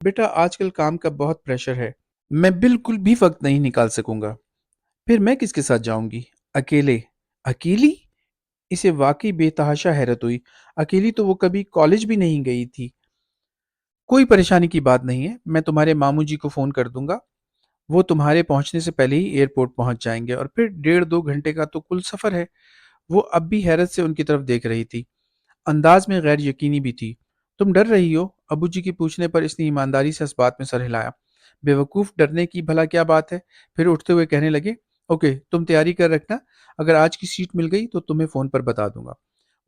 بیٹا آج کل کام کا بہت پریشر ہے، میں بالکل بھی وقت نہیں نکال سکوں گا۔ پھر میں کس کے ساتھ جاؤں گی؟ اکیلے؟ اکیلی؟ اسے واقعی بے تحاشا حیرت ہوئی۔ اکیلی تو وہ کبھی کالج بھی نہیں گئی تھی۔ کوئی پریشانی کی بات نہیں ہے، میں تمہارے ماموں جی کو فون کر دوں گا، وہ تمہارے پہنچنے سے پہلے ہی ایئرپورٹ پہنچ جائیں گے، اور پھر 1.5-2 گھنٹے کا تو کل سفر ہے۔ وہ اب بھی حیرت سے ان کی طرف دیکھ رہی تھی، انداز میں غیر یقینی بھی تھی۔ تم ڈر رہی ہو؟ ابو جی کے پوچھنے پر اس نے ایمانداری سے اس بات میں سر ہلایا۔ بے وقوف، ڈرنے کی بھلا کیا بات ہے؟ پھر اٹھتے ہوئے کہنے لگے، اوکے تم تیاری کر رکھنا، اگر آج کی سیٹ مل گئی تو تمہیں فون پر بتا دوں گا۔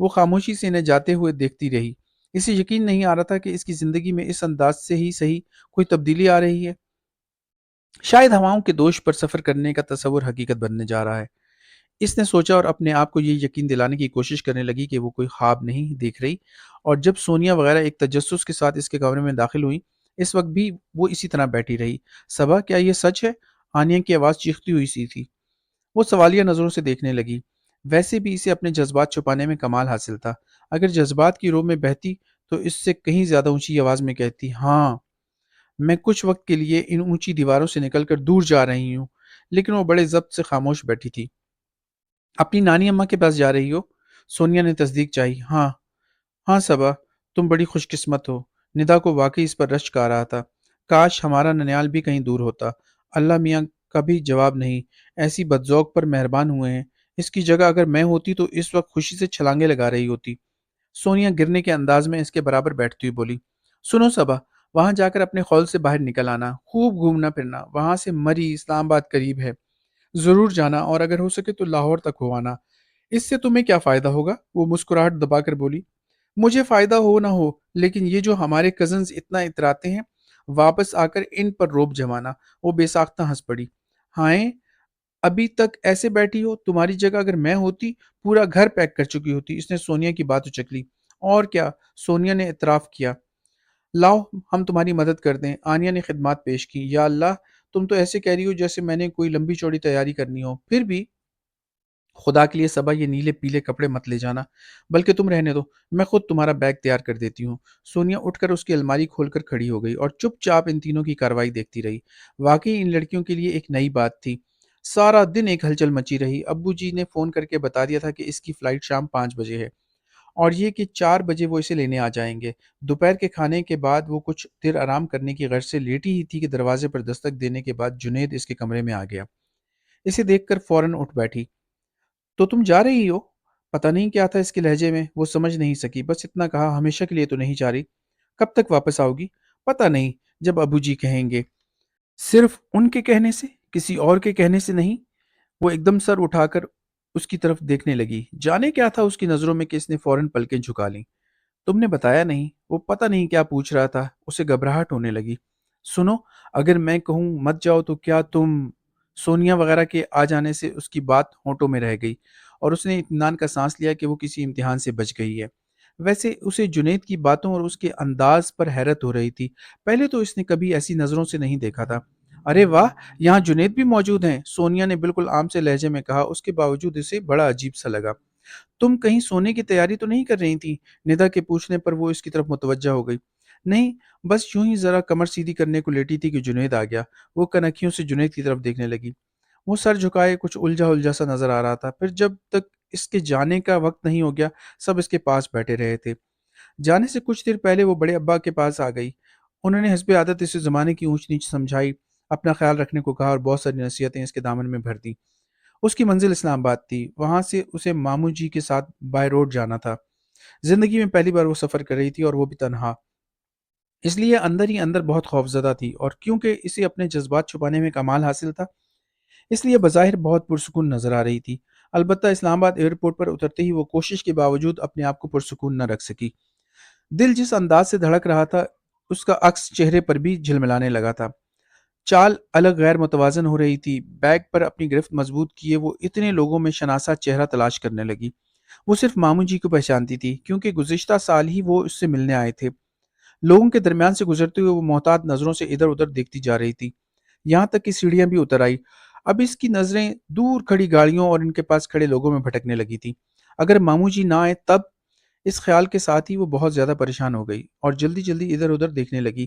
وہ خاموشی سے انہیں جاتے ہوئے دیکھتی رہی۔ اسے یقین نہیں آ رہا تھا کہ اس کی زندگی میں اس انداز سے ہی صحیح کوئی تبدیلی آ رہی ہے۔ شاید ہواؤں کے دوش پر سفر کرنے کا تصور حقیقت بننے جا رہا ہے، اس نے سوچا، اور اپنے آپ کو یہ یقین دلانے کی کوشش کرنے لگی کہ وہ کوئی خواب نہیں دیکھ رہی۔ اور جب سونیا وغیرہ ایک تجسس کے ساتھ اس کے کمرے میں داخل ہوئی، اس وقت بھی وہ اسی طرح بیٹھی رہی۔ صبا، کیا یہ سچ ہے؟ آنیا کی آواز چیختی ہوئی سی تھی۔ وہ سوالیہ نظروں سے دیکھنے لگی۔ ویسے بھی اسے اپنے جذبات چھپانے میں کمال حاصل تھا۔ اگر جذبات کی رو میں بہتی تو اس سے کہیں زیادہ اونچی آواز میں کہتی، ہاں میں کچھ وقت کے لیے ان اونچی دیواروں سے نکل کر دور جا رہی ہوں۔ لیکن وہ بڑے ضبط سے خاموش بیٹھی تھی۔ اپنی نانی اماں کے پاس جا رہی ہو؟ سونیا نے تصدیق چاہی۔ ہاں ہاں صبا، تم بڑی خوش قسمت ہو۔ ندا کو واقعی اس پر رشک آ رہا تھا۔ کاش ہمارا ننیال بھی کہیں دور ہوتا۔ اللہ میاں کا بھی جواب نہیں، ایسی بدذوق پر مہربان ہوئے ہیں۔ اس کی جگہ اگر میں ہوتی تو اس وقت خوشی سے چھلانگے لگا رہی ہوتی۔ سونیا گرنے کے انداز میں اس کے برابر بیٹھتی ہوئی بولی، سنو صبا، وہاں جا کر اپنے خول سے باہر نکل آنا، خوب گھومنا پھرنا، وہاں سے مری اسلام آباد قریب ہے، ضرور جانا، اور اگر ہو سکے تو لاہور تک ہو آنا۔ اس سے تمہیں کیا فائدہ ہوگا؟ وہ مسکراہٹ دبا کر بولی، مجھے فائدہ ہو نہ ہو، لیکن یہ جو ہمارے کزنز اتنا اتراتے ہیں، واپس آ کر ان پر روب جمانا۔ وہ بے ساختہ ہنس پڑی۔ ہائیں، ابھی تک ایسے بیٹھی ہو؟ تمہاری جگہ اگر میں ہوتی پورا گھر پیک کر چکی ہوتی۔ اس نے سونیا کی بات اچک لی۔ اور کیا؟ سونیا نے اعتراف کیا۔ لاؤ ہم تمہاری مدد کر دیں، آنیا نے خدمات پیش کی۔ یا اللہ، تم تو ایسے کہہ رہی ہو جیسے میں نے کوئی لمبی چوڑی تیاری کرنی ہو۔ پھر بھی خدا کے لیے صبا یہ نیلے پیلے کپڑے مت لے جانا، بلکہ تم رہنے دو، میں خود تمہارا بیگ تیار کر دیتی ہوں۔ سونیا اٹھ کر اس کی الماری کھول کر کھڑی ہو گئی اور چپ چاپ ان تینوں کی کارروائی دیکھتی رہی۔ واقعی ان لڑکیوں کے لیے ایک نئی بات تھی۔ سارا دن ایک ہلچل مچی رہی۔ ابو جی نے فون کر کے بتا دیا تھا کہ اس کی فلائٹ شام 5 بجے ہے، اور یہ کہ 4 بجے وہ اسے لینے آ جائیں گے۔ دوپہر کے کھانے کے بعد وہ کچھ دیر آرام کرنے کی غرض سے لیٹی ہی تھی کہ دروازے پر دستک دینے کے بعد جنید اس کے کمرے میں آ گیا۔ اسے دیکھ کر فوراً اٹھ بیٹھی۔ تو تم جا رہی ہو؟ پتہ نہیں کیا تھا اس کے لہجے میں، وہ سمجھ نہیں سکی، بس اتنا کہا، ہمیشہ کے لیے تو نہیں جا رہی؟ کب تک واپس آؤ گی؟ پتہ نہیں، جب ابو جی کہیں گے۔ صرف ان کے کہنے سے؟ کسی اور کے کہنے سے نہیں؟ وہ ایک دم سر اٹھا کر اس کی طرف دیکھنے لگی۔ جانے کیا تھا اس کی نظروں میں کہ اس نے فوراً پلکیں جھکا لیں۔ تم نے بتایا نہیں؟ وہ پتہ نہیں کیا پوچھ رہا تھا، اسے گھبراہٹ ہونے لگی۔ سنو، اگر میں کہوں مت جاؤ تو کیا تم؟ سونیا وغیرہ کے آ جانے سے اس کی بات ہونٹوں میں رہ گئی، اور اس نے اطمینان کا سانس لیا کہ وہ کسی امتحان سے بچ گئی ہے۔ ویسے اسے جنید کی باتوں اور اس کے انداز پر حیرت ہو رہی تھی۔ پہلے تو اس نے کبھی ایسی نظروں سے نہیں دیکھا تھا۔ ارے واہ، یہاں جنید بھی موجود ہیں، سونیا نے بالکل عام سے لہجے میں کہا۔ اس کے باوجود اسے بڑا عجیب سا لگا۔ تم کہیں سونے کی تیاری تو نہیں کر رہی تھی؟ ندا کے پوچھنے پر وہ اس کی طرف متوجہ ہو گئی۔ نہیں، بس یوں ہی ذرا کمر سیدھی کرنے کو لیٹی تھی کہ جنید آ گیا۔ وہ کنکھیوں سے جنید کی طرف دیکھنے لگی۔ وہ سر جھکائے کچھ الجھا الجھا سا نظر آ رہا تھا۔ پھر جب تک اس کے جانے کا وقت نہیں ہو گیا، سب اس کے پاس بیٹھے رہے تھے۔ جانے سے کچھ دیر پہلے وہ بڑے ابا کے پاس آ گئی۔ انہوں نے حسب عادت اسے زمانے کی اونچ نیچ سمجھائی، اپنا خیال رکھنے کو کہا، اور بہت ساری نصیحتیں اس کے دامن میں بھر دیں۔ اس کی منزل اسلام آباد تھی، وہاں سے اسے ماموں جی کے ساتھ بائی روڈ جانا تھا۔ زندگی میں پہلی بار وہ سفر کر رہی تھی، اور وہ بھی تنہا، اس لیے اندر ہی اندر بہت خوفزدہ تھی، اور کیونکہ اسے اپنے جذبات چھپانے میں کمال حاصل تھا، اس لیے بظاہر بہت پرسکون نظر آ رہی تھی۔ البتہ اسلام آباد ایئرپورٹ پر اترتے ہی وہ کوشش کے باوجود اپنے آپ کو پرسکون نہ رکھ سکی۔ دل جس انداز سے دھڑک رہا تھا، اس کا عکس چہرے پر بھی جھلملانے لگا تھا۔ چال الگ غیر متوازن ہو رہی تھی۔ بیگ پر اپنی گرفت مضبوط کیے وہ اتنے لوگوں میں شناسا چہرہ تلاش کرنے لگی۔ وہ صرف ماموں جی کو پہچانتی تھی، کیونکہ گزشتہ سال ہی وہ اس سے ملنے آئے تھے۔ لوگوں کے درمیان سے گزرتے ہوئے وہ محتاط نظروں سے ادھر ادھر دیکھتی جا رہی تھی، یہاں تک کہ سیڑھیاں بھی اتر آئی۔ اب اس کی نظریں دور کھڑی گاڑیوں اور ان کے پاس کھڑے لوگوں میں بھٹکنے لگی تھی۔ اگر ماموں جی نہ آئے تب؟ اس خیال کے ساتھ ہی وہ بہت زیادہ پریشان ہو گئی، اور جلدی جلدی ادھر ادھر دیکھنے لگی۔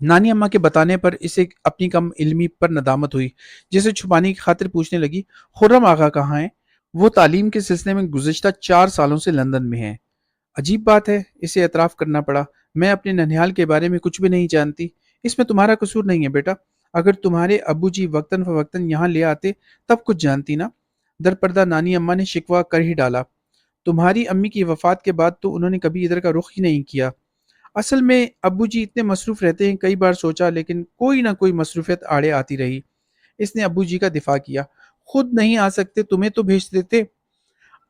نانی اماں کے بتانے پر اسے اپنی کم علمی پر ندامت ہوئی، جسے چھپانے کی خاطر پوچھنے لگی، خرم آغا کہاں ہیں؟ وہ تعلیم کے سلسلے میں گزشتہ 4 سالوں سے لندن میں ہیں۔ عجیب بات ہے، اسے اعتراف کرنا پڑا، میں اپنے ننھیال کے بارے میں کچھ بھی نہیں جانتی۔ اس میں تمہارا قصور نہیں ہے بیٹا، اگر تمہارے ابو جی وقتاً فوقتاً یہاں لے آتے تب کچھ جانتی نا۔ درپردہ نانی اماں نے شکوہ کر ہی ڈالا، تمہاری امی کی وفات کے بعد تو انہوں نے کبھی ادھر کا رخ ہی نہیں کیا۔ اصل میں ابو جی اتنے مصروف رہتے ہیں، کئی بار سوچا لیکن کوئی نہ کوئی مصروفیت آڑے آتی رہی۔ اس نے ابو جی کا دفاع کیا، خود نہیں آ سکتے تمہیں تو بھیج دیتے۔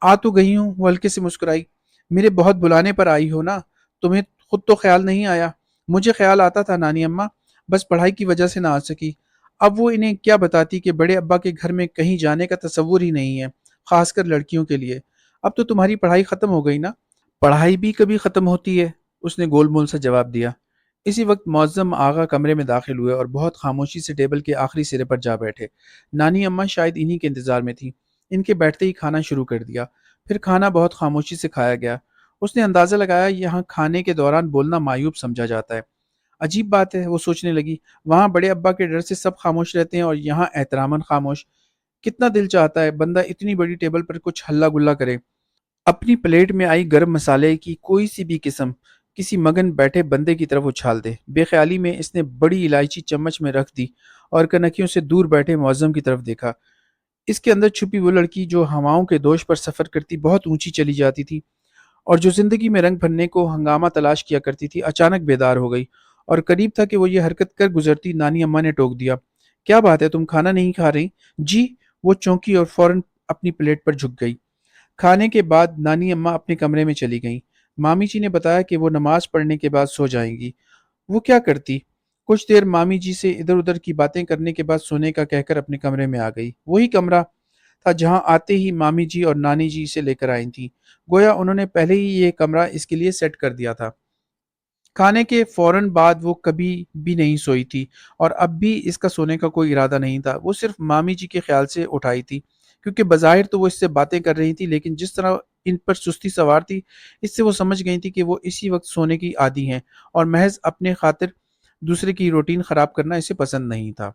آ تو گئی ہوں، وہ ہلکے سے مسکرائی، میرے بہت بلانے پر آئی ہو نا، تمہیں خود تو خیال نہیں آیا؟ مجھے خیال آتا تھا نانی اماں، بس پڑھائی کی وجہ سے نہ آ سکی۔ اب وہ انہیں کیا بتاتی کہ بڑے ابا کے گھر میں کہیں جانے کا تصور ہی نہیں ہے، خاص کر لڑکیوں کے لیے۔ اب تو تمہاری پڑھائی ختم ہو گئی نا۔ پڑھائی بھی کبھی ختم ہوتی ہے، اس نے گول مول سے جواب دیا۔ اسی وقت معظم آغا کمرے میں داخل ہوئے اور بہت خاموشی سے ٹیبل کے آخری سرے پر جا بیٹھے۔ نانی اماں شاید انہی کے انتظار میں تھی، ان کے بیٹھتے ہی کھانا شروع کر دیا، پھر کھانا بہت خاموشی سے کھایا گیا۔ اس نے اندازہ لگایا یہاں کھانے کے دوران بولنا معیوب سمجھا جاتا ہے۔ عجیب بات ہے، وہ سوچنے لگی، وہاں بڑے ابا کے ڈر سے سب خاموش رہتے ہیں اور یہاں احتراماً خاموش۔ کتنا دل چاہتا ہے بندہ اتنی بڑی ٹیبل پر کچھ ہلہ گلا کرے، اپنی پلیٹ میں آئی گرم مسالے کی کوئی سی بھی قسم کسی مگن بیٹھے بندے کی طرف اچھال دے۔ بے خیالی میں اس نے بڑی الائچی چمچ میں رکھ دی اور کنکیوں سے دور بیٹھے معظم کی طرف دیکھا۔ اس کے اندر چھپی وہ لڑکی جو ہواؤں کے دوش پر سفر کرتی بہت اونچی چلی جاتی تھی اور جو زندگی میں رنگ بھرنے کو ہنگامہ تلاش کیا کرتی تھی، اچانک بیدار ہو گئی اور قریب تھا کہ وہ یہ حرکت کر گزرتی۔ نانی اماں نے ٹوک دیا، کیا بات ہے، تم کھانا نہیں کھا رہی؟ جی۔ وہ چونکی اور فوراً اپنی پلیٹ پر جھک گئی۔ کھانے کے بعد نانی اماں اپنے کمرے میں چلی گئیں۔ مامی جی نے بتایا کہ وہ نماز پڑھنے کے بعد سو جائیں گی۔ وہ کیا کرتی؟ کچھ دیر مامی جی سے ادھر ادھر کی باتیں کرنے کے بعد سونے کا کہہ کر اپنے کمرے میں آ گئی۔ وہی کمرہ تھا جہاں آتے ہی مامی جی اور نانی جی اسے لے کر آئی تھیں، گویا انہوں نے پہلے ہی یہ کمرہ اس کے لیے سیٹ کر دیا تھا۔ کھانے کے فوراً بعد وہ کبھی بھی نہیں سوئی تھی اور اب بھی اس کا سونے کا کوئی ارادہ نہیں تھا۔ وہ صرف مامی جی کے خیال سے اٹھائی تھی، کیونکہ بظاہر تو وہ اس سے باتیں کر رہی تھی، لیکن جس طرح ان پر سستی سوار تھی، اس سے وہ سمجھ گئی تھی کہ وہ اسی وقت سونے کی عادی ہیں اور محض اپنے خاطر دوسرے کی روٹین خراب کرنا اسے پسند نہیں تھا۔